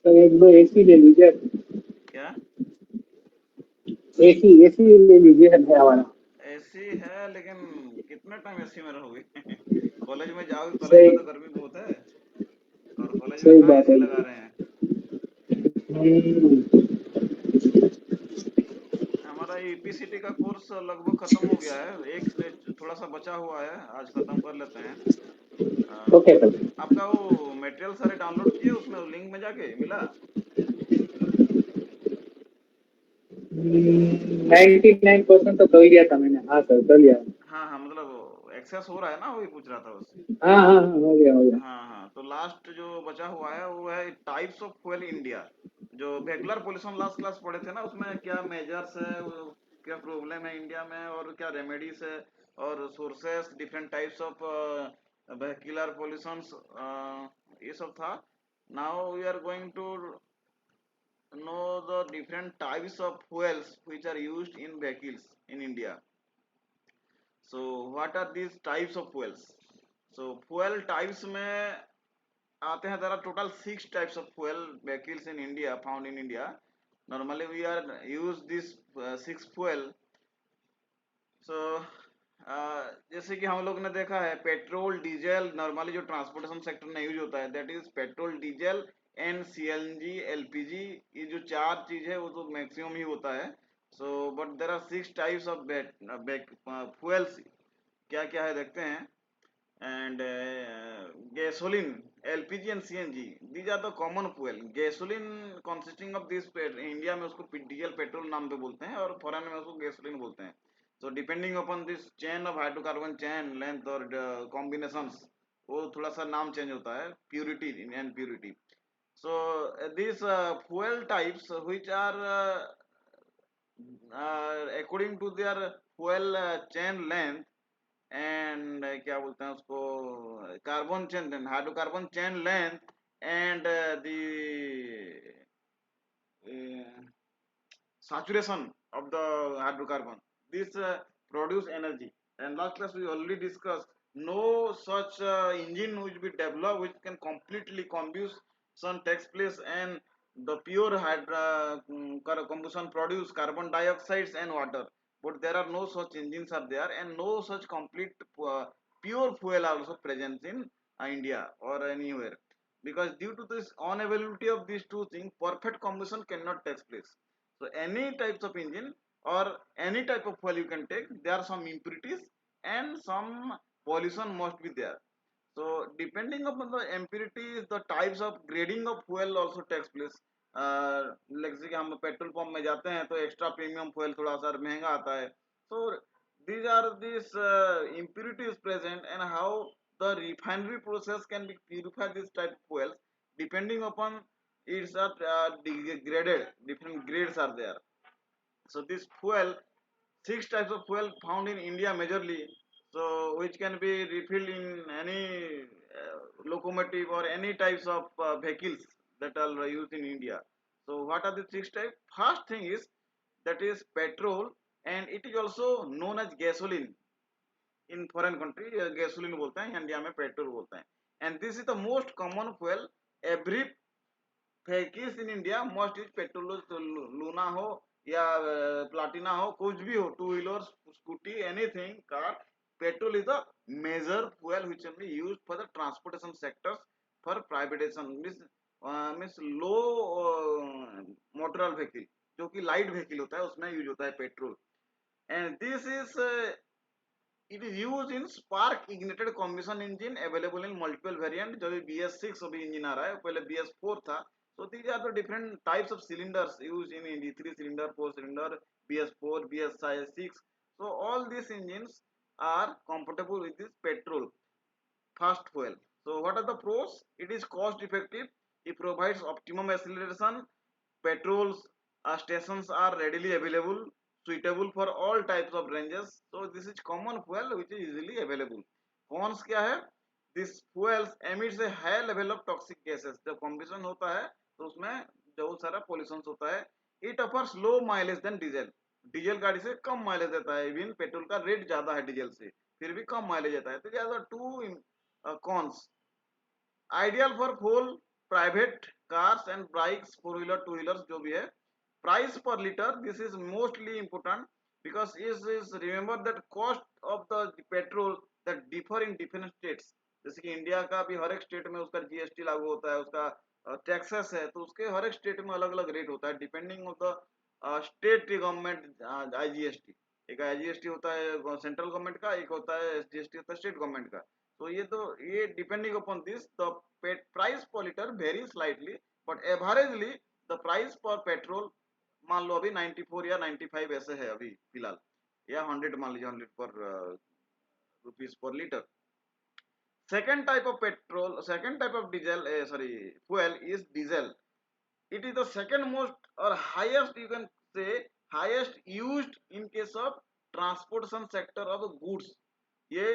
तो एक दो एसी ले लीजिए। क्या? एसी एसी ले लीजिए नया वाला। एसी है लेकिन कितने टाइम एसी में रहोगे? कॉलेज में जाओगे, कॉलेज में सही। तो गर्मी बहुत है, और कॉलेज में सही कहाँ बात एसी है। लगा रहे हैं। हम्म। हमारा ईपीसीटी का कोर्स लगभग खत्म हो गया है, एक थोड़ा सा बचा हुआ है, आज खत्म कर लेते हैं। अ, ओके सर। आपका वो मटेरियल सारे डाउनलोड किए, उसमें लिंक में जाके मिला? 99% तो कर लिया था मैंने। हाँ सर कर लिया। हाँ हाँ, मतलब एक्सेस हो रहा है ना, वही पूछ रहा था बस। हाँ हाँ हाँ, हो गया हो गया। हाँ हाँ, तो लास्ट जो बचा हुआ है वो है टाइप्स ऑफ फ्यूल इंडिया। जो वेहिकुलर पोल्यूशन लास्ट क्लास पढ़े थे ना, उसमें क्या मेजर्स है, क्या प्रॉब्लम है इंडिया में, और क्या रेमेडीज है, और sources, different types of vehicular pollutions, ये सब था। Now we are going to know the different types of fuels which are used in vehicles in India. So what are these types of fuels? So fuel types में आते हैं, there are total 6 types of fuel vehicles in India, found in India. Normally we are use this 6 fuel. So जैसे कि हम लोग ने देखा है, पेट्रोल डीजल नॉर्मली जो ट्रांसपोर्टेशन सेक्टर में यूज होता है, that is petrol diesel and CNG LPG. ये जो चार चीज है वो तो मैक्सिमम ही होता है। So but there are 6 types of fuels. क्या क्या है देखते हैं। And gasoline, LPG and CNG, these are the common fuel. Gasoline consisting of this, India में उसको डीजल पेट्रोल नाम पे बोलते हैं, और फॉरेन में उसको गैसोलीन बोलते हैं। So depending upon this chain of hydrocarbon chain length और combinations, वो थोड़ा सा नाम चेंज होता है, purity and purity. So these fuel types which are according to their fuel chain length and क्या बोलते हैं उसको, carbon chain, hydrocarbon chain length and the saturation of the hydrocarbon, this produce energy. And last class we already discussed, no such engine which be developed which can completely combustion takes place, and the pure combustion produce carbon dioxides and water. But there are no such engines are there, and no such complete pure fuel are also present in India or anywhere, because due to this unavailability of these two things, perfect combustion cannot take place. So any types of engine or any type of fuel you can take, there are some impurities and some pollution must be there. So depending upon the impurities, the types of grading of fuel also takes place. जैसे कि हम petrol pump में जाते हैं तो extra premium fuel थोड़ा सा महंगा आता है. So these are these impurities present, and how the refinery process can be purify this type of fuels, depending upon it's degraded, different grades are there. So this fuel, 6 types of fuel found in India majorly, so which can be refilled in any locomotive or any types of vehicles that are used in India. So what are the 6 types? First thing is, that is petrol, and it is also known as gasoline in foreign country. gasoline बोलते हैं, India में petrol बोलते हैं. And this is the most common fuel. Every vehicles in India must use petrol. Luna हो या प्लाटिना हो, कुछ भी हो, two wheeler, scooty, anything, car, petrol is the major fuel which can be used for the transportation sectors for privatization, means low motoral vehicle, जो कि light vehicle होता है उसमें यूज होता है petrol. And this is it is used in spark ignited combustion engine, available in multiple variant. जो भी BS6 अभी इंजन आ रहा है, पहले BS4 था. So these are the different types of cylinders used in India: 3 cylinder, 4 cylinder, BS4, BS6. So all these engines are compatible with this petrol fast fuel. So what are the pros? It is cost effective, it provides optimum acceleration, petrols stations are readily available, suitable for all types of ranges. So this is common fuel which is easily available. Cons क्या है? This fuels emits a high level of toxic gases. जब combustion होता है तो उसमें बहुत सारा pollution होता है. It offers low mileage than diesel. Diesel गाड़ी से कम माइलेज देता है. इवन पेट्रोल का रेट ज्यादा है डीजल से, फिर भी कम माइलेज देता है. तो ज्यादा to cons. Ideal for full private cars and bikes, four wheeler, two wheelers जो भी है, price per liter, this is mostly important because is remember that cost of the petrol that differ in different states. जैसे कि India का भी हर एक state में उसका जीएसटी लागू होता है, उसका टैक्सेस है, तो उसके हर एक स्टेट में अलग अलग रेट होता है depending of the state government IGST. एक आईजीएसटी होता है सेंट्रल गवर्नमेंट का, एक होता है एसजीएसटी होता है स्टेट गवर्नमेंट का। तो ये depending upon this the price per litre very slightly, but averagely the price per petrol मान लो अभी 94 या 95 ऐसे है अभी फिलहाल, या 100 मान लीजिए, 100 पर rupees per litre. Second type of petrol, second type of diesel, fuel is diesel. It is the second most or highest, you can say, highest used in case of transportation sector of goods. ये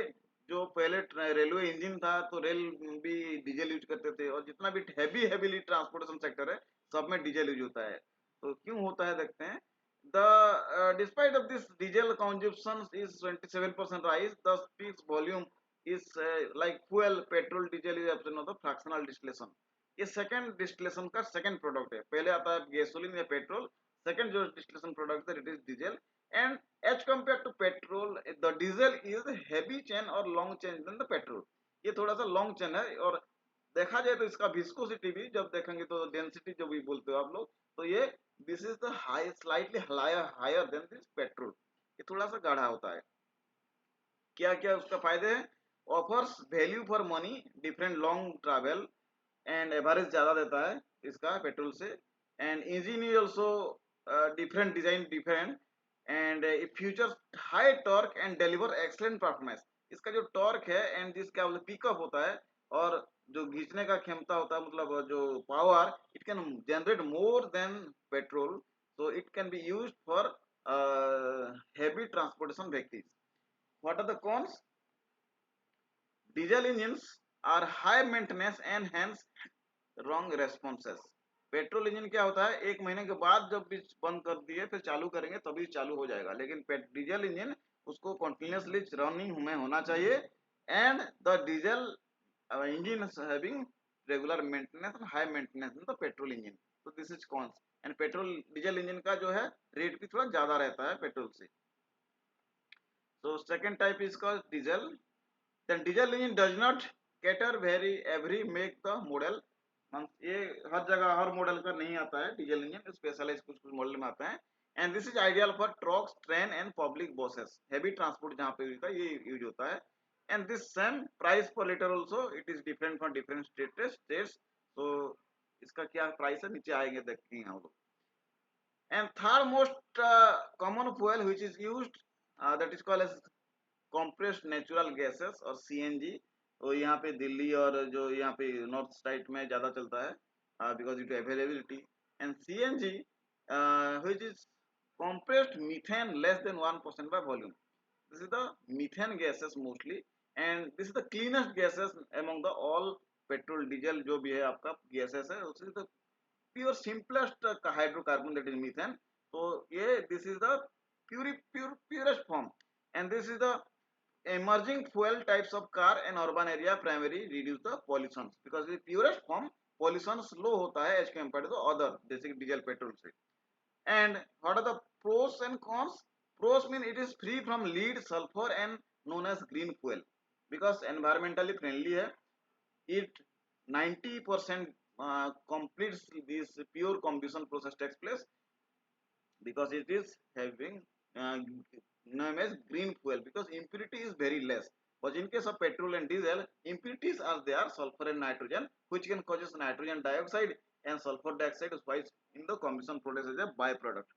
जो पहले railway engine था तो rail भी diesel use करते थे, और जितना भी हैवीली ट्रांसपोर्टेशन सेक्टर है सब में डीजल यूज होता है। तो क्यों होता है देखते हैं। The despite of this diesel consumption is 27% rise, the speaks volume is like fuel, petrol, diesel is option of the fractional distillation. ये सेकंड डिस्टिलेशन का सेकंड प्रोडक्ट है, पहले आता है गैसोलीन या पेट्रोल, सेकंड जो डिस्टिलेशन प्रोडक्ट है it is diesel. And as compare to petrol the diesel is heavy chain और long chain then the petrol. ये थोड़ा सा लॉन्ग चेन है, और देखा जाए तो इसका विस्कोसिटी भी जब देखेंगे तो डेंसिटी जो भी बोलते हो आप लोग, तो ये this is the high slightly higher than this petrol, ये थोड़ा सा गाढ़ा होता है। क्या क्या उसका फायदे हैं। Offers value for money, different long travel, and average ज्यादा देता है इसका पेट्रोल से। And engine is also different design different, and future high torque and deliver excellent performance. इसका जो टॉर्क है एंड जिसका पिकअप होता है, और जो खींचने का क्षमता होता है, मतलब जो power, it can generate more than petrol, so it can be used for heavy transportation vehicles. What are the cons? Diesel engines are high maintenance and hence wrong responses. Petrol engine क्या होता है, एक महीने के बाद जब भी बंद कर दिए फिर चालू करेंगे तभी चालू हो जाएगा, लेकिन डीजल इंजन उसको कंटिन्यूसली रनिंग में होना चाहिए। And the diesel engine having regular maintenance, high maintenance in the petrol engine, तो this is cons. And petrol diesel engine का जो है रेट भी थोड़ा ज्यादा रहता है पेट्रोल से। So second type is called diesel. Then diesel engine does not cater very every make the model. ये हर जगह हर मॉडल का नहीं आता है डीजल इंजन, स्पेशलाइज कुछ कुछ मॉडल में आता है। And this is ideal for trucks, train and public buses, heavy transport जहाँ पे होता है ये यूज होता है। And this same price per litre also it is different for different states. तो इसका क्या प्राइस है नीचे आएंगे देखेंगे हम लोग। And third most common fuel which is used, that is called as compressed natural gases और सीएनजी। तो यहाँ पे दिल्ली और जो यहाँ पे नॉर्थ साइड में ज़्यादा चलता है because it availability। and CNG which is compressed methane less than 1% by volume, this is the methane gases mostly, and this is the cleanest gases among the all petrol diesel जो भी है आपका gases है, this is the pure simplest hydrocarbon, that is methane। so ये this is the purest form, and this is the emerging fuel types of car and urban area primary reduce the pollution because the purest form pollution low होता है as compared to other जैसे कि diesel petrol से। and what are the pros and cons? Pros mean it is free from lead, sulfur and known as green fuel because environmentally friendly है। it 90% completes this pure combustion process takes place because it is having known as green fuel because impurity is very less. But in case of petrol and diesel, impurities are there, sulfur and nitrogen, which can causes nitrogen dioxide and sulfur dioxide which in the combustion process is a byproduct.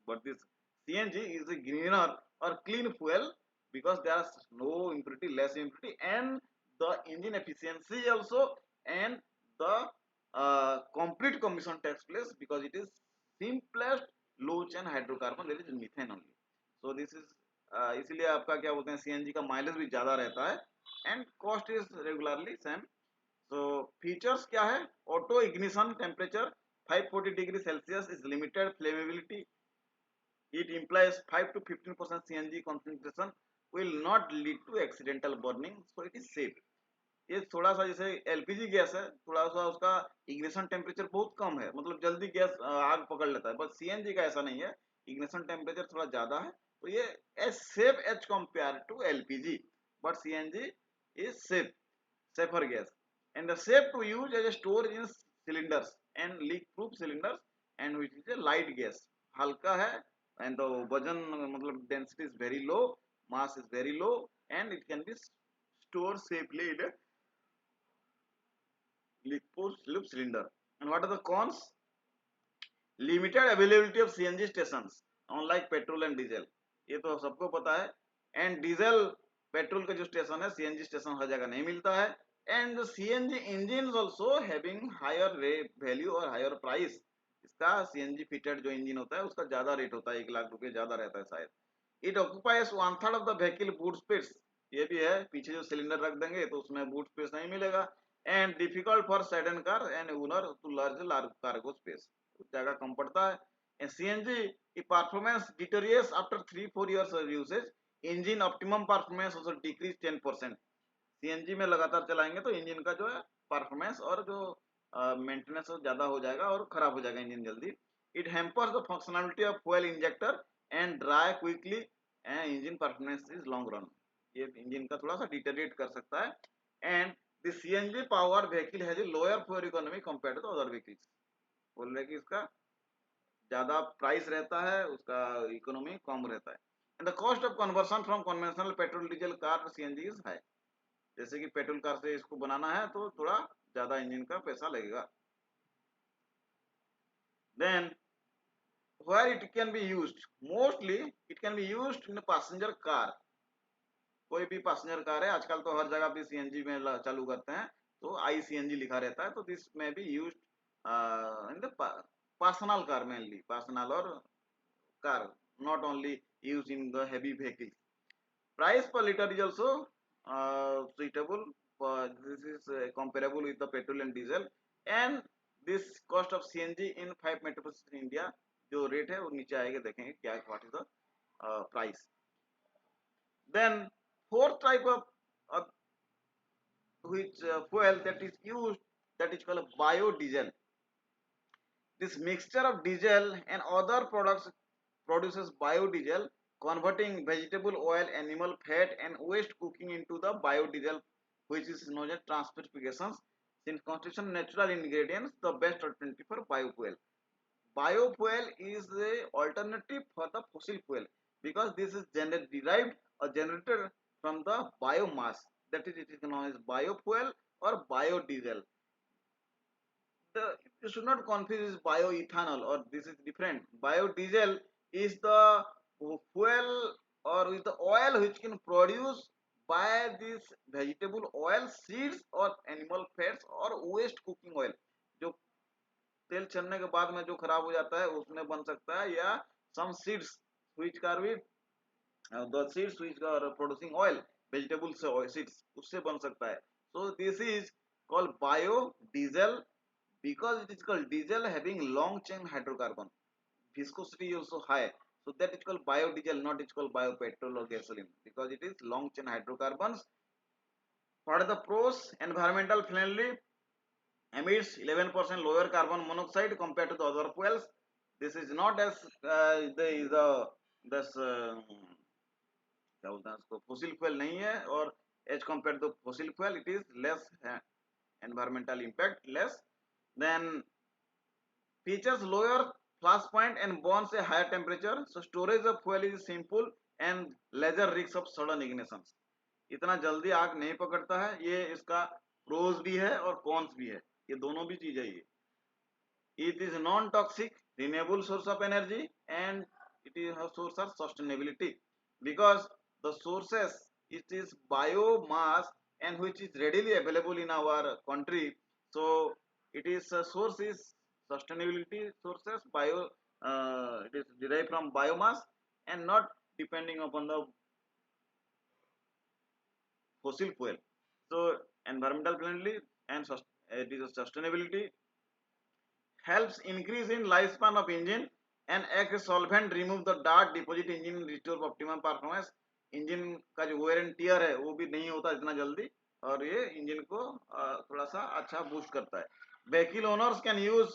But this CNG is a greener or clean fuel because there is no impurity, less impurity, and the engine efficiency also, and the complete combustion takes place because it is simplest low chain hydrocarbon, there is methane only. So this is इसलिए आपका क्या बोलते हैं CNG का mileage भी ज्यादा रहता है, and cost is regularly same. So features क्या है, auto ignition, temperature 540 degree Celsius is limited flammability, it implies 5 to 15% CNG concentration will not lead to accidental burning, so it is safe। ये थोड़ा सा जैसे एलपीजी गैस है, थोड़ा सा उसका इग्निशन टेम्परेचर बहुत कम है, मतलब जल्दी गैस आग पकड़ लेता है, बट सीएनजी का ऐसा नहीं है, इग्निशन टेम्परेचर थोड़ा ज्यादा है, तो ये as safe as compare to LPG, but CNG is safer gas, and the safe to use as a storage in cylinders and leak proof cylinders, and which is a light gas, हल्का है, and the वजन मतलब density is very low, mass is very low, and it can be stored safely in a leak proof cylinder. And what are the cons? Limited availability of CNG stations unlike petrol and diesel, ये तो सबको पता है, and diesel petrol का जो station है, CNG station हर जगह नहीं मिलता है, and CNG engine also having higher value और हायर प्राइस, इसका सीएनजी फिटेड जो इंजन होता है उसका ज्यादा रेट होता है, 1 लाख रुपए ज्यादा रहता है शायद। It occupies 1/3 of the vehicle boot space, ये भी है, पीछे जो सिलेंडर रख देंगे तो उसमें बूट स्पेस नहीं मिलेगा, and difficult for sedan car and owner to large cargo space, जगह कम पड़ता है। सीएनजी की performance deteriorates after 3-4 years of usage, engine optimum performance also decrease 10%, CNG में लगातार चलाएंगे तो इंजन का जो है परफॉर्मेंस और जो मेंटेनेंस ज्यादा हो जाएगा और खराब हो जाएगा इंजन जल्दी। It hampers the functionality of fuel injector and dry quickly and engine performance is long run, ये इंजन का थोड़ा सा डिटेरिएट कर सकता है, and the CNG power vehicle has a lower fuel economy compared to other vehicles, बोल रहे कि इसका ज्यादा प्राइस रहता है, उसका इकोनॉमी कम रहता है, and the cost of conversion from conventional petrol diesel car to CNG is high, जैसे कि पेट्रोल कार से इसको बनाना है तो थोड़ा ज्यादा इंजन का पैसा लगेगा। Then where it can be used, mostly it can be used in a passenger car, कोई भी पैसेंजर कार है, आजकल तो हर जगह पे सीएनजी में चालू करते हैं, तो आई सीएनजी लिखा रहता है, तो दिस में B use in the personal car, mainly personal और car, not only used in the heavy vehicles. Price per liter is also suitable for this is comparable with the petrol and diesel, and this cost of CNG in 5 metropolis in India, जो rate है वो नीचे आएगा, देखेंगे क्या what is the price. Then fourth type of which fuel that is used, that is called biodiesel. This mixture of diesel and other products produces biodiesel, converting vegetable oil, animal fat, and waste cooking into the biodiesel, which is known as transpurifications. Since constitution natural ingredients, the best alternative for biofuel. Biofuel is the alternative for the fossil fuel because this is derived or generated from the biomass. That is, it is known as biofuel or biodiesel. You should not confuse bioethanol, or this is different. Biodiesel is the fuel or is the oil which can produce by this vegetable oil, seeds or animal fats or waste cooking oil, जो तेल चलने के बाद में जो खराब हो जाता है उसमें बन सकता है, या some seeds which are with the seeds which are producing oil, vegetable से oil seeds, उससे बन सकता है. So this is called biodiesel because it is called diesel having long chain hydrocarbon, viscosity is also high, so that is called biodiesel, not it's called biopetrol or gasoline, because it is long chain hydrocarbons. What are the pros? Environmental friendly, emits 11% lower carbon monoxide compared to the other fuels. This is not as the this क्या बोलते हैं उसको, fossil fuel नहीं है, और as compare to fossil fuel it is less environmental impact, less. Then features lower flash point and burns a higher temperature, so storage of fuel is simple and lesser risk of sudden ignitions, इतना जल्दी आग नहीं पकड़ता है, ये इसका pros भी है और कॉन्स भी है, ये दोनों भी चीजें ये। It is non-toxic, renewable source of energy, and it is a source of sustainability because the sources, it is biomass and which is readily available in our country. So it is a source is sustainability sources, bio it is derived from biomass and not depending upon the fossil fuel. So environmental friendly and it is a sustainability, helps increase in lifespan of engine and act as solvent, remove the dirt deposit engine, restore optimum performance, engine का जो where and tear है वो भी नहीं होता इतना जल्दी, और ये इंजन को थोड़ा सा अच्छा बूस्ट करता है। Vehicle owners can use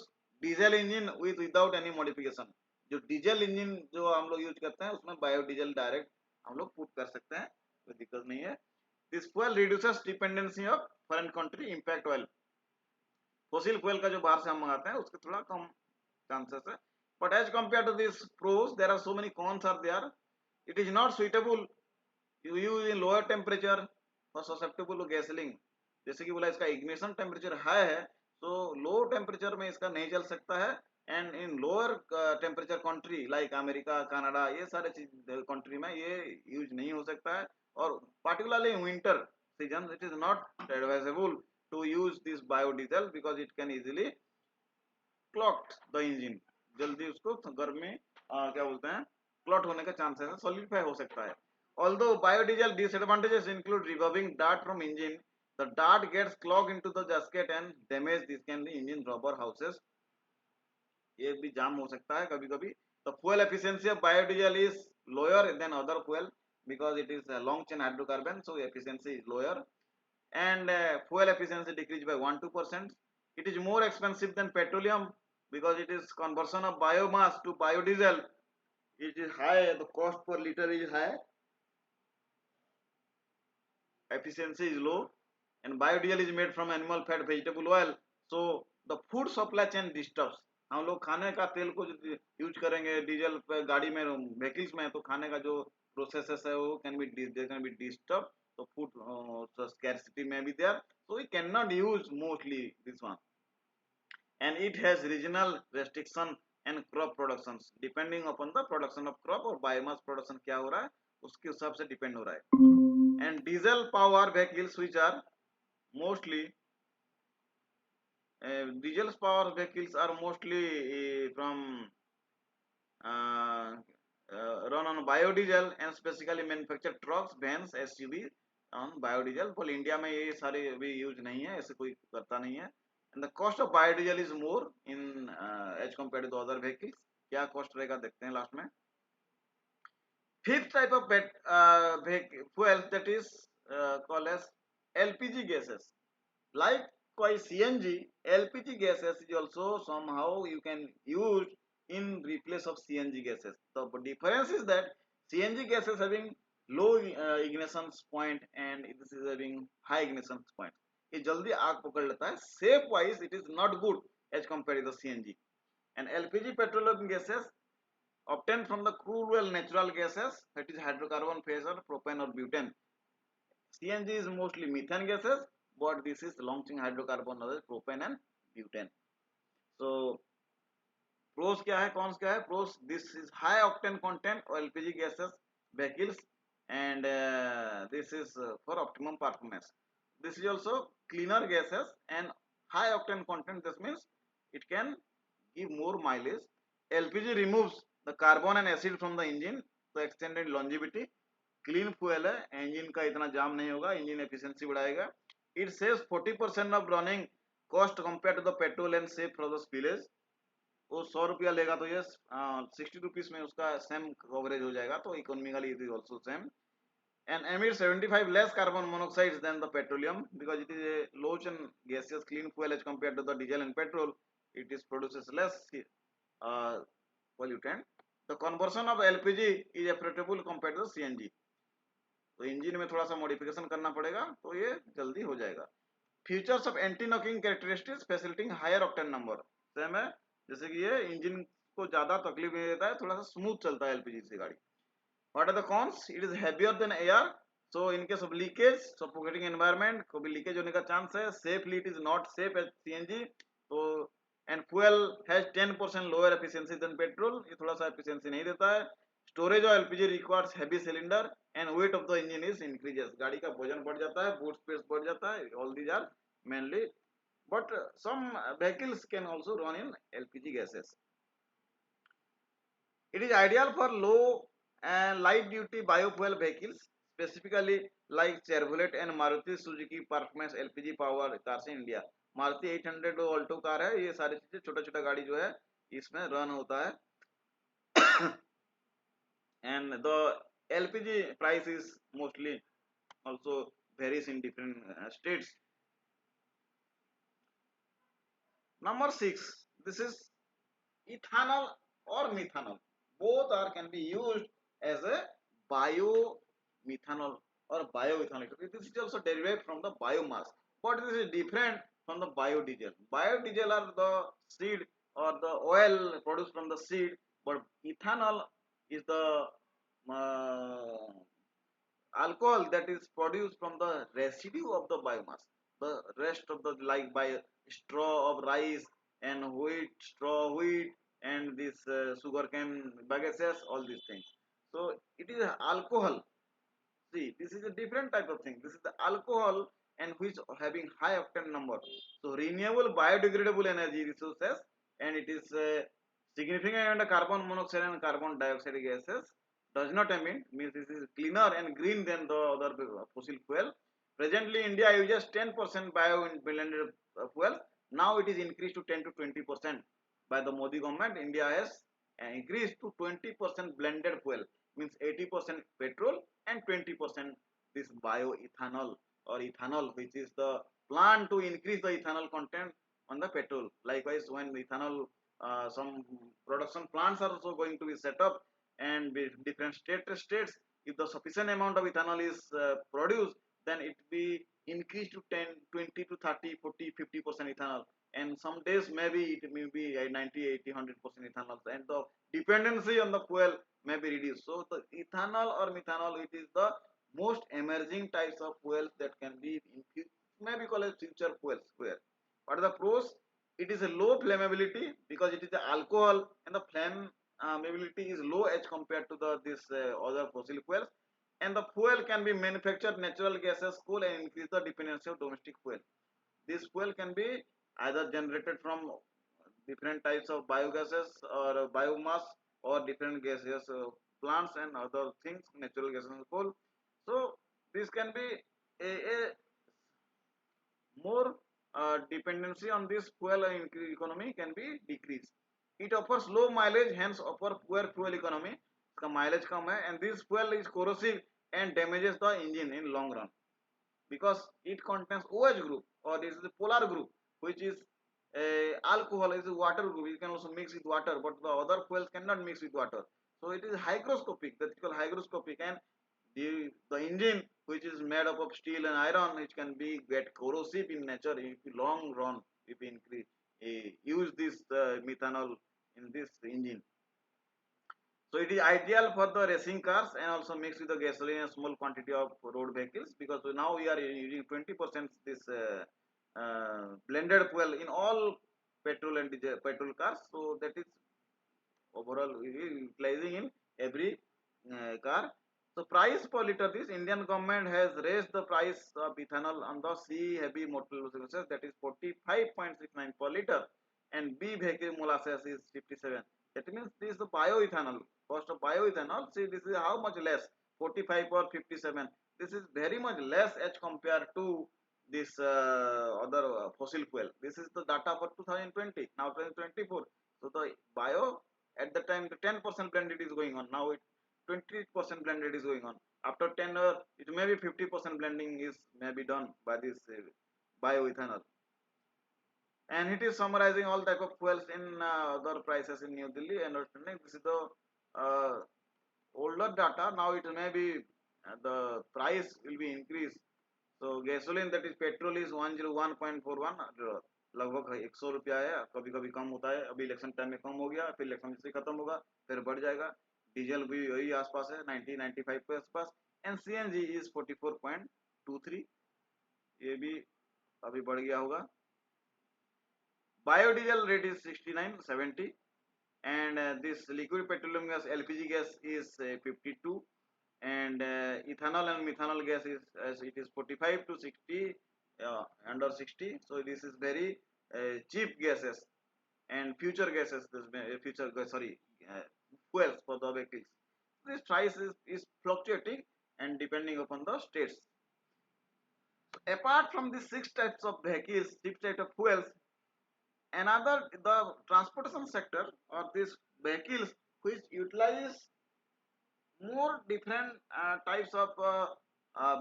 diesel engine without any modification. जो डीजल इंजन जो हम लोग यूज करते हैं उसमें बायोडीजल डायरेक्ट हम लोग पुट कर सकते हैं, कोई दिक्कत नहीं है। This fuel reduces dependency of foreign country impact oil। Fossil fuel का जो बाहर से हम मंगाते हैं उसके थोड़ा कम चांसेस है। But as compare to this pros there are so many cons are there. It is not suitable you use in lower temperature और ससेप्टेबल टू गैसोलीन। जैसे कि बोला इसका इग्निशन टेम्परेचर हाई है, तो लो टेम्परेचर में इसका नहीं चल सकता है। And in lower temperature country like America, Canada, ये सारे चीज कंट्री में ये यूज नहीं हो सकता है। और particularly in winter season it is not advisable to use this biodiesel because it can easily clot the engine। जल्दी उसको गर्म में क्या बोलते हैं क्लॉट होने का चांसेस है, सॉलिडिफाई हो सकता है। Although biodiesel disadvantages include removing dirt from engine, the dirt gets clogged into the gasket and damage this can be engine rubber houses। ये भी जाम हो सकता है कभी कभी। The fuel efficiency of biodiesel is lower than other fuel because it is a long chain hydrocarbon, so efficiency is lower। And fuel efficiency decreased by 1-2%। It is more expensive than petroleum because it is conversion of biomass to biodiesel, it is high, the cost per liter is high, efficiency is low। And biodiesel is made from animal fat, vegetable oil, so the food supply chain disturbs। हम लोग खाने का तेल को use करेंगे diesel पे गाड़ी में व्हीकल्स में, तो खाने का जो प्रोसेसेस है वो कैन बी डिस्टर्ब। तो food scarcity may be there, so we cannot use mostly this one। And it has regional restriction and crop productions depending upon the production of crop और biomass production क्या हो रहा है उसके हिसाब से depend हो रहा है। And diesel power vehicles which are mostly diesel power vehicles are mostly from run on biodiesel and specifically manufactured trucks, vans, SUV on biodiesel। पर इंडिया में ये सारे अभी यूज नहीं है, ऐसे कोई करता नहीं है। And the cost of biodiesel is more in as compared to the other vehicles। क्या कॉस्ट रहेगा देखते हैं लास्ट में। Fifth type of fuel that is called as LPG gases। Likewise CNG, LPG gases is also somehow you can use in replace of CNG gases। The difference is that CNG gases having low ignition point and this is having high ignition point। ये जल्दी आग पकड़ लेता है, safe wise it is not good as compare to the CNG। And LPG petroleum gases obtained from the crude oil natural gases, that is hydrocarbon, fresh propane or butane। CNG is mostly methane gases, but this is long chain hydrocarbon that is propane and butane। So pros क्या है cons क्या है। pros, this is high octane content or LPG gases vehicles and this is for optimum performance। This is also cleaner gases and high octane content, this means it can give more mileage। LPG removes the carbon and acid from the engine to extended longevity। Clean fuel है, engine का इतना जाम नहीं होगा, engine efficiency बढ़ाएगा। It saves 40% of running cost compare to the petrol and save for the spillage. वो 100 रुपया लेगा तो ये 60 रुपीज में उसका सेम कवरेज हो जाएगा, तो economically it is also same. And emits 75 less carbon monoxide than the petroleum because it is a low chain gaseous clean fuel as compared to the diesel and petrol। It is produces less pollutant। The conversion of LPG is preferable compared to the CNG। तो engine में थोड़ा सा modification करना पड़ेगा तो ये जल्दी हो जाएगा। Features of anti knocking characteristics facilitating higher octane number. Same है, जैसे कि ये इंजन को ज्यादा तकलीफ नहीं देता है, थोड़ा सा स्मूथ चलता है एलपीजी से गाड़ी। What are the cons, it is heavier than air, so in case of leakage suffocating environment को भी लीकेज होने का चांस है। Safely it is not safe as CNG. तो and fuel has 10% lower efficiency than petrol, ये थोड़ा सा efficiency नहीं देता है। Storage of LPG requires heavy cylinder and weight of the engine is increases. गाड़ी का वजन बढ़ जाता है, बूट स्पेस बढ़ जाता है। All these are mainly, but some vehicles can also run in LPG gases। It is ideal for low and light duty biofuel vehicles, specifically like Chevrolet and Maruti Suzuki performance LPG power cars in India। Maruti 800 Alto car है, ये सारी चीजें छोटा छोटा गाड़ी जो है इसमें रन होता है। and the LPG price is mostly also varies in different states. Number 6, this is ethanol or methanol. Both are can be used as a biomethanol or bioethanol. This is also derived from the biomass, but this is different from the biodiesel. Biodiesel are the seed or the oil produced from the seed, but ethanol is the uh, alcohol that is produced from the residue of the biomass, the rest of the, like by straw of rice and wheat, straw wheat, and this sugarcane bagaces, all these things. So it is alcohol. See, this is a different type of thing. This is the alcohol and which having high octane number. So renewable biodegradable energy resources, and it is significant carbon monoxide and carbon dioxide gases does not emit, means this is cleaner and green than the other fossil fuel. Presently, India uses 10% bio blended fuel. Now it is increased to 10 to 20% by the Modi government. India has increased to 20% blended fuel, means 80% petrol and 20% this bioethanol or ethanol, which is the plan to increase the ethanol content on the petrol. Likewise, when ethanol, some production plants are also going to be set up, and with different states, if the sufficient amount of ethanol is produced, then it be increased to 10, 20 to 30, 40, 50% ethanol, and some days maybe it may be 90, 80, 100% ethanol, and the dependency on the fuel may be reduced. So the ethanol or methanol, it is the most emerging types of fuels that can be in, maybe called as future fuels. What are the pros? It is a low flammability because it is the alcohol, and the flammability is low as compared to the this other fossil fuels, and the fuel can be manufactured natural gases, coal, and increase the dependency of domestic fuel. This fuel can be either generated from different types of biogases or biomass or different gases, plants and other things, natural gases and coal. So this can be a more dependency on this fuel economy can be decreased. It offers low mileage, hence offer poor fuel economy. इसका mileage कम है, and this fuel is corrosive and damages the engine in long run because it contains OH group, or this is the polar group, which is alcohol is a water group. You can also mix with water, but the other fuels cannot mix with water. So it is hygroscopic. That's called hygroscopic, and the engine, which is made up of steel and iron, which can be get corrosive in nature if long run, if we increase use this methanol in this engine. So it is ideal for the racing cars and also mixed with the gasoline and small quantity of road vehicles, because now we are using 20% this blended fuel in all petrol and diesel petrol cars. So that is overall utilizing in every car. So price per liter, this Indian government has raised the price of ethanol on the C heavy motor vehicles, that is 45.69 per liter, and B vehicle molasses is 57. That means this is the bioethanol. Cost of bioethanol, see this is how much less, 45 or 57. This is very much less as compared to this other fossil fuel. This is the data for 2020, now 2024. So the bio, at the time the 10% blended is going on, now it 20% blended is going on. After 10 it may be 50% blending is may be done by this bioethanol, and it is summarizing all type of fuels in other prices in New Delhi. Understanding this is the uh, older data. Now it may be the price will be increased. So gasoline, that is petrol, is 101.41, लगभग 100 रुपया है, कभी कभी कम होता है, अभी election time में कम हो गया, फिर इलेक्शन से खत्म होगा, फिर बढ़ जाएगा. डीजल भी वही आसपास है, 90 95 के आसपास, एंड सीएनजी इज 44.23, ये भी अभी बढ़ गया होगा. Biodiesel rate is 69.70, and this liquid petroleum gas LPG gas is 52, and ethanol and methanol gas is as it is 45 to 60, under 60. So this is very cheap gases and future gases, this future sorry fuels for the vehicles. This price is fluctuating and depending upon the states. So apart from the six types of vehicles, six types of fuels, another the transportation sector or these vehicles which utilize more different types of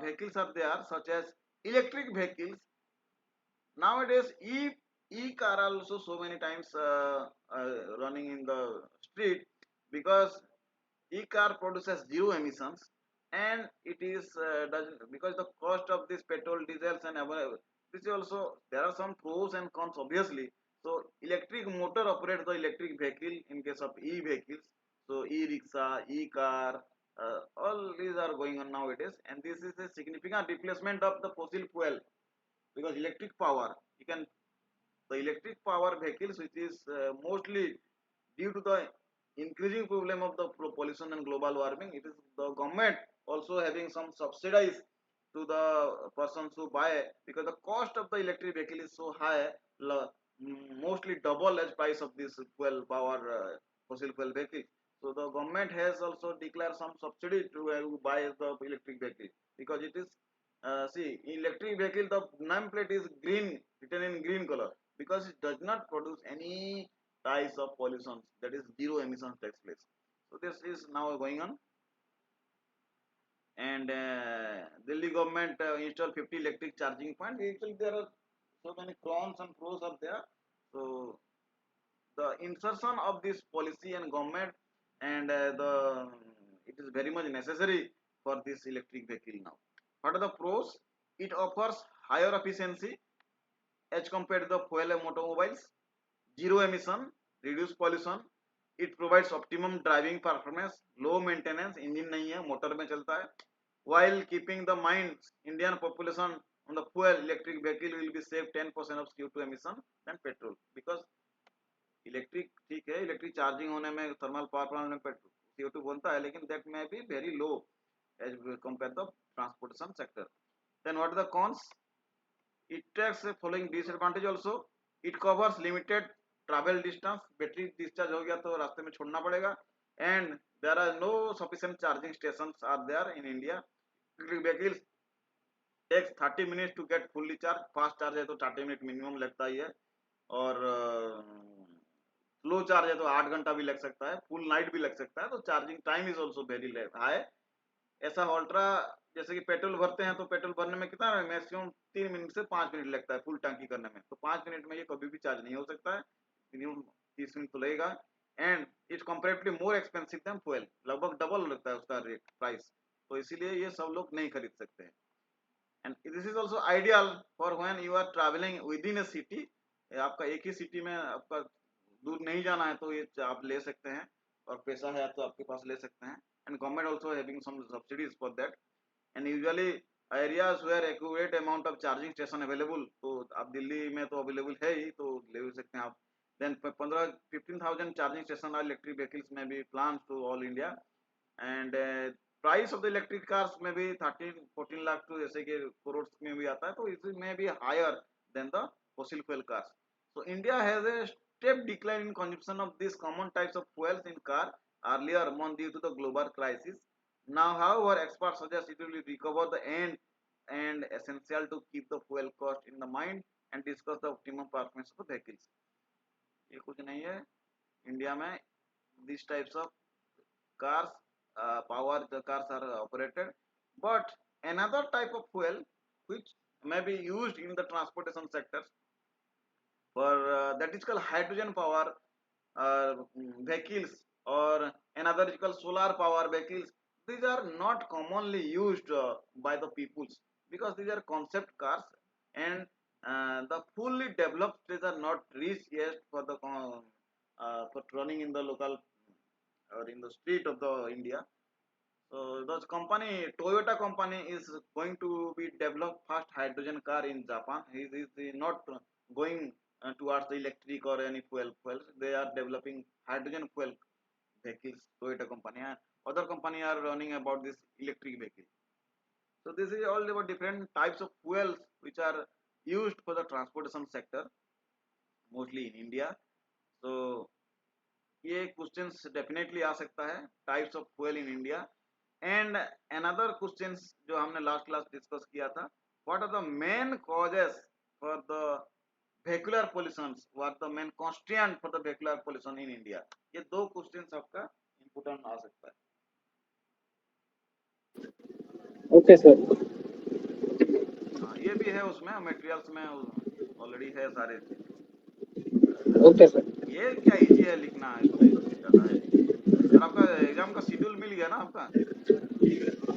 vehicles are there, such as electric vehicles. Nowadays, e-car are also so many times running in the street, because e-car produces zero emissions, and it is doesn't, because the cost of this petrol, diesels, and this is also, there are some pros and cons obviously. So electric motor operates the electric vehicle in case of e-vehicles. So e-rickshaw, e-car, all these are going on nowadays, and this is a significant replacement of the fossil fuel, because electric power, you can, the electric power vehicles, which is mostly due to the increasing problem of the pollution and global warming, it is the government also having some subsidies to the persons who buy, because the cost of the electric vehicle is so high, mostly double as price of this fuel power fossil fuel vehicle. So the government has also declared some subsidy to who buy the electric vehicle, because it is, see, electric vehicle, the nameplate is green, written in green color, because it does not produce any types of pollution, that is zero emissions takes place. So this is now going on, and Delhi government installed 50 electric charging points. Actually, there are so many cons and pros are there. So the insertion of this policy and government, and the it is very much necessary for this electric vehicle now. What are the pros? It offers higher efficiency as compared to the fuel automobiles, zero emission, reduce pollution, it provides optimum driving performance, low maintenance, engine नहीं है, motor में चलता है, while keeping the mind Indian population on the fuel, electric vehicle will be save 10% of CO2 emission than petrol, because electric ठीक है, electric charging होने में thermal power plant में CO2 बनता है, लेकिन दैट में be very low as compare the transportation sector. Then what are the cons? It takes the following disadvantage also. It covers limited travel distance. Battery discharge हो गया तो रास्ते में छोड़ना पड़ेगा. And there are no sufficient charging stations are there in India. Electric vehicles takes 30 minutes to get fully charged. Fast charge है तो 30 minute minimum लगता ही है, और स्लो चार्ज है तो 8 घंटा भी लग सकता है, फुल नाइट भी लग सकता है. तो charging time is also very high. ऐसा अल्ट्रा, जैसे कि पेट्रोल भरते हैं तो पेट्रोल भरने में कितना मैक्सिमम 3 मिनट से 5 मिनट लगता है फुल टंकी करने में, तो 5 मिनट में ये कभी भी चार्ज नहीं हो सकता है, मिनिमम 30 मिनट तो लगेगा. And it's comparatively more expensive than fuel, लगभग डबल लगता है उसका रेट प्राइस, तो इसीलिए ये सब लोग नहीं खरीद सकते हैं. And this is also ideal for when you are travelling with in a city. आपका एक ही सिटी में, आपका दूर नहीं जाना है तो ये आप ले सकते हैं, और पैसा है तो आपके पास ले सकते हैं. And government also having some subsidies for that. And usually areas where accurate amount of charging station available, तो आप दिल्ली में तो अवेलेबल है ही, तो ले सकते हैं आप. then 15,000 charging station are electric vehicles may be planned to all India. And price of the electric cars may be 13-14 lakh to जैसे कि करोड़ में भी आता है, तो it may be higher than the fossil fuel cars. So India has a step decline in consumption of these common types of fuels in car earlier month due to the global crisis. Now, however, experts suggest it will recover the end, and essential to keep the fuel cost in the mind and discuss the optimum performance of the vehicles. ये कुछ नहीं है, India में these types of cars, power the cars are operated, but another type of fuel which may be used in the transportation sector for that is called hydrogen power vehicles, or another is called solar power vehicles. These are not commonly used by the peoples, because these are concept cars, and the fully developed these are not reached yet for the for running in the local or in the street of the India. So those company, Toyota company is going to be develop first hydrogen car in Japan. He is not going towards the electric or any fuels. They are developing hydrogen fuel vehicles. Toyota company and other company are running about this electric vehicle. So this is all about different types of fuels which are used for the transportation sector, mostly in India. So ये questions definitely आ सकता है, types of fuel in India. And another questions जो हमने last class discuss किया था, what are the main causes for the vehicular pollution, what the main constant for the vehicular pollution in India. ये दो क्वेश्चंस आपका इंपोर्टेंट आ सकता है. Okay sir. हाँ, ये भी है उसमें मटेरियल्स में ऑलरेडी है सारे। Okay sir. ये क्या इजी है लिखना, इसमें ज्यादा है नहीं। सर आपका एग्जाम का शेड्यूल मिल गया ना आपका?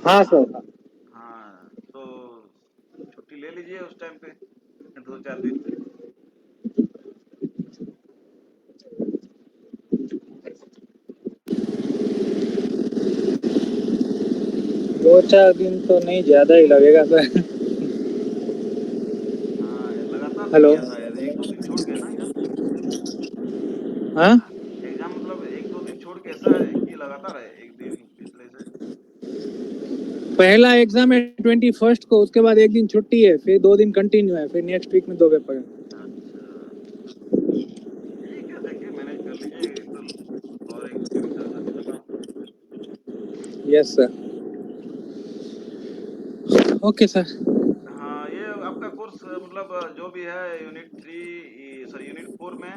हाँ सर। हाँ, तो छुट्टी ले लीजिए उस टाइम पे 2-4 दिन। 2-4 दिन तो नहीं, ज्यादा ही लगेगा सर। हाँ, लगातार नहीं हेलो। है शायद, 1-2 दिन छोड़ के ना एग्जाम। हाँ, एग्जाम मतलब 1-2 दिन छोड़ के ऐसा है कि लगातार है एक दिन इस तरह से? पहला एग्जाम है 21 को, उसके बाद एक दिन छुट्टी है, फिर 2 दिन कंटिन्यू है, फिर नेक्स्ट वीक में 2 पेपर है। अच्छा, ठीक है, देखिए मैनेज कर लीजिए, एक तो और एक सेमेस्टर खत्म। Yes sir. Okay sir. हाँ, ये आपका कोर्स मतलब जो भी है यूनिट 3, सॉरी यूनिट 4 में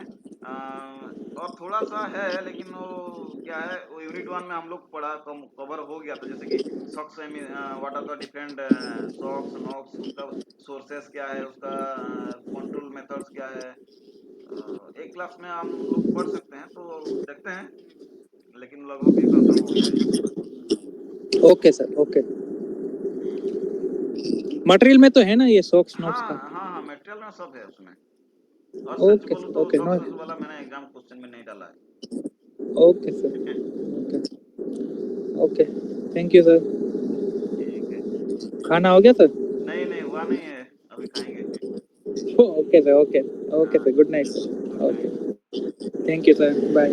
और थोड़ा सा है, लेकिन वो क्या है, वो यूनिट 1 में हम लोग पढ़ा कवर हो गया था, जैसे कि SOx, what are the different SOx NOx, उसका सोर्सेस क्या है, उसका कंट्रोल मेथड्स क्या है। एक क्लास में हम लोग पढ़ सकते हैं, तो देखते हैं, लेकिन लगभग ये कंफर्म हो गया है। Okay sir. ओके। मटेरियल में तो है ना ये सॉक्स नोट्स हाँ का? हाँ हाँ, मटेरियल में सब है उसमें। और सच ओके बोलूं सर। तो ओके नो। सॉक्स वाला मैंने एग्जाम क्वेश्चन में नहीं डाला है। Okay sir. Okay. Okay. Thank you sir. ठीक है। खाना हो गया सर? नहीं नहीं, हुआ नहीं है, अभी खाएंगे। Okay sir. ओके। ओके हाँ, sir, good night sir. Good night. Okay. Thank you sir, bye.